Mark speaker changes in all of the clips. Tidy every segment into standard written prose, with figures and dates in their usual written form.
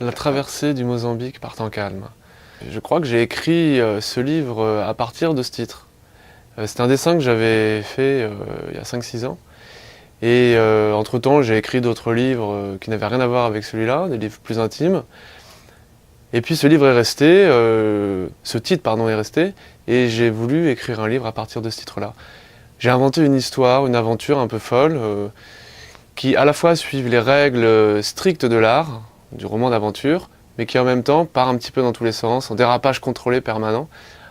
Speaker 1: La traversée du Mozambique par temps calme. Je crois que j'ai écrit ce livre à partir de ce titre. C'est un dessin que j'avais fait il y a 5-6 ans. Et entre-temps, j'ai écrit d'autres livres qui n'avaient rien à voir avec celui-là, des livres plus intimes. Et puis ce livre est resté, ce titre pardon est resté, et j'ai voulu écrire un livre à partir de ce titre-là. J'ai inventé une histoire, une aventure un peu folle, qui à la fois suivent les règles strictes de l'art, du roman d'aventure, mais qui en même temps part un petit peu dans tous les sens, en dérapage contrôlé permanent,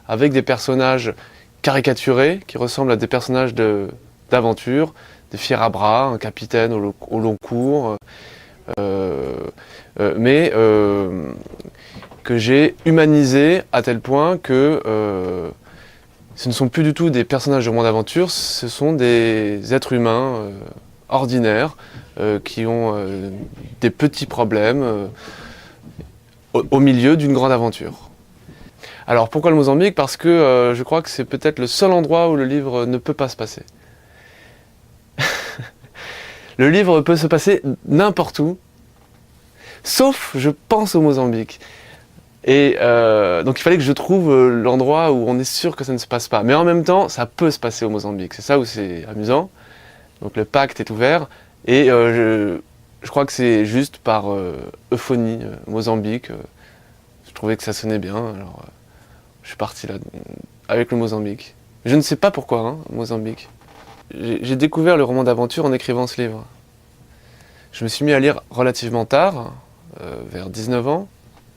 Speaker 1: avec des personnages caricaturés, qui ressemblent à des personnages d'aventure, des fiers à bras, un capitaine au long cours, mais que j'ai humanisé à tel point que ce ne sont plus du tout des personnages de roman d'aventure, ce sont des êtres humains ordinaires qui ont des petits problèmes au milieu d'une grande aventure. Alors pourquoi le Mozambique? Parce que je crois que c'est peut-être le seul endroit où le livre ne peut pas se passer. Le livre peut se passer n'importe où, sauf, je pense, au Mozambique. Et donc il fallait que je trouve l'endroit où on est sûr que ça ne se passe pas. Mais en même temps, ça peut se passer au Mozambique. C'est ça où c'est amusant. Donc le pacte est ouvert. Et je crois que c'est juste par euphonie, Mozambique. Je trouvais que ça sonnait bien. Alors je suis parti là avec le Mozambique. Je ne sais pas pourquoi, hein, Mozambique. J'ai découvert le roman d'aventure en écrivant ce livre. Je me suis mis à lire relativement tard, vers 19 ans,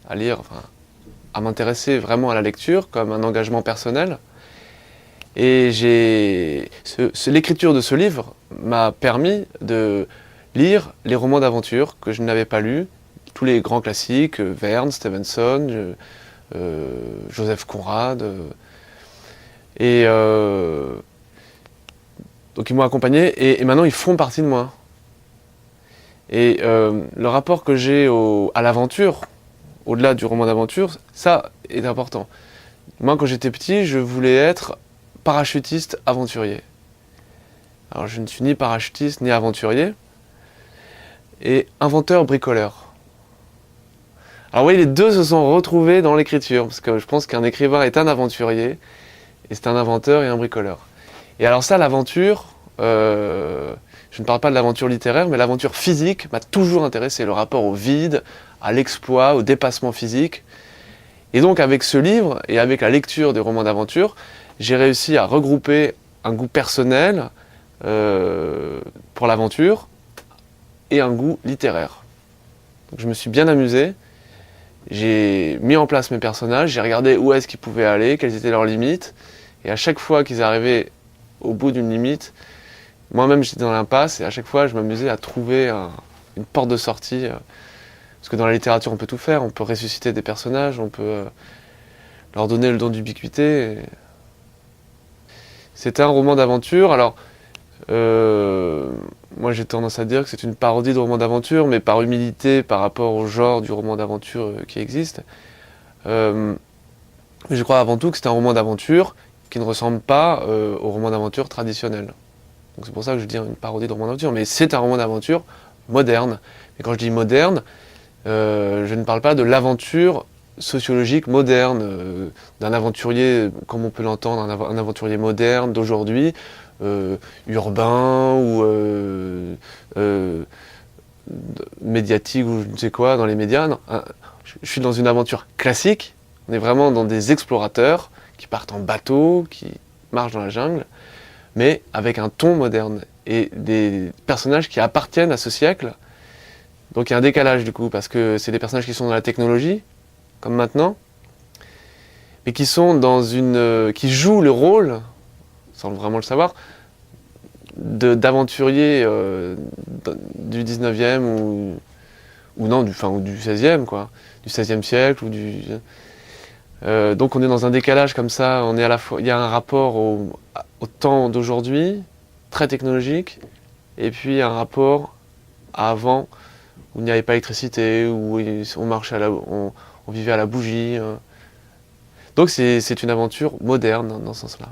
Speaker 1: à m'intéresser vraiment à la lecture comme un engagement personnel. Et l'écriture de ce livre m'a permis de lire les romans d'aventure que je n'avais pas lus, tous les grands classiques, Verne, Stevenson, Joseph Conrad. Donc ils m'ont accompagné et maintenant ils font partie de moi. Et le rapport que j'ai à l'aventure, au-delà du roman d'aventure, ça est important. Moi, quand j'étais petit, je voulais être parachutiste aventurier. Alors, je ne suis ni parachutiste ni aventurier. Et inventeur bricoleur. Alors oui, les deux se sont retrouvés dans l'écriture, parce que je pense qu'un écrivain est un aventurier, et c'est un inventeur et un bricoleur. Et alors ça, l'aventure, je ne parle pas de l'aventure littéraire, mais l'aventure physique m'a toujours intéressé, le rapport au vide, à l'exploit, au dépassement physique. Et donc avec ce livre, et avec la lecture des romans d'aventure, j'ai réussi à regrouper un goût personnel pour l'aventure et un goût littéraire. Donc je me suis bien amusé, j'ai mis en place mes personnages, j'ai regardé où est-ce qu'ils pouvaient aller, quelles étaient leurs limites, et à chaque fois qu'ils arrivaient au bout d'une limite, moi-même j'étais dans l'impasse, et à chaque fois je m'amusais à trouver une porte de sortie. Parce que dans la littérature on peut tout faire, on peut ressusciter des personnages, on peut leur donner le don d'ubiquité. C'est un roman d'aventure, alors moi j'ai tendance à dire que c'est une parodie de roman d'aventure, mais par humilité par rapport au genre du roman d'aventure qui existe. Mais je crois avant tout que c'est un roman d'aventure qui ne ressemble pas au roman d'aventure traditionnel. Donc c'est pour ça que je dis une parodie de roman d'aventure, mais c'est un roman d'aventure moderne. Et quand je dis moderne, je ne parle pas de l'aventure sociologique moderne, d'un aventurier comme on peut l'entendre, un aventurier moderne d'aujourd'hui, urbain ou médiatique ou je ne sais quoi, dans les médias. Non, je suis dans une aventure classique, on est vraiment dans des explorateurs qui partent en bateau, qui marchent dans la jungle, mais avec un ton moderne et des personnages qui appartiennent à ce siècle. Donc il y a un décalage du coup, parce que c'est des personnages qui sont dans la technologie, comme maintenant, mais qui sont qui jouent le rôle, sans vraiment le savoir, d'aventuriers du 19e ou non, du 16e, quoi, du 16e siècle, donc on est dans un décalage comme ça, on est à la fois, il y a un rapport au temps d'aujourd'hui, très technologique, et puis un rapport à avant, où il n'y avait pas d'électricité, où on marchait on vivait à la bougie. Donc c'est une aventure moderne dans ce sens-là.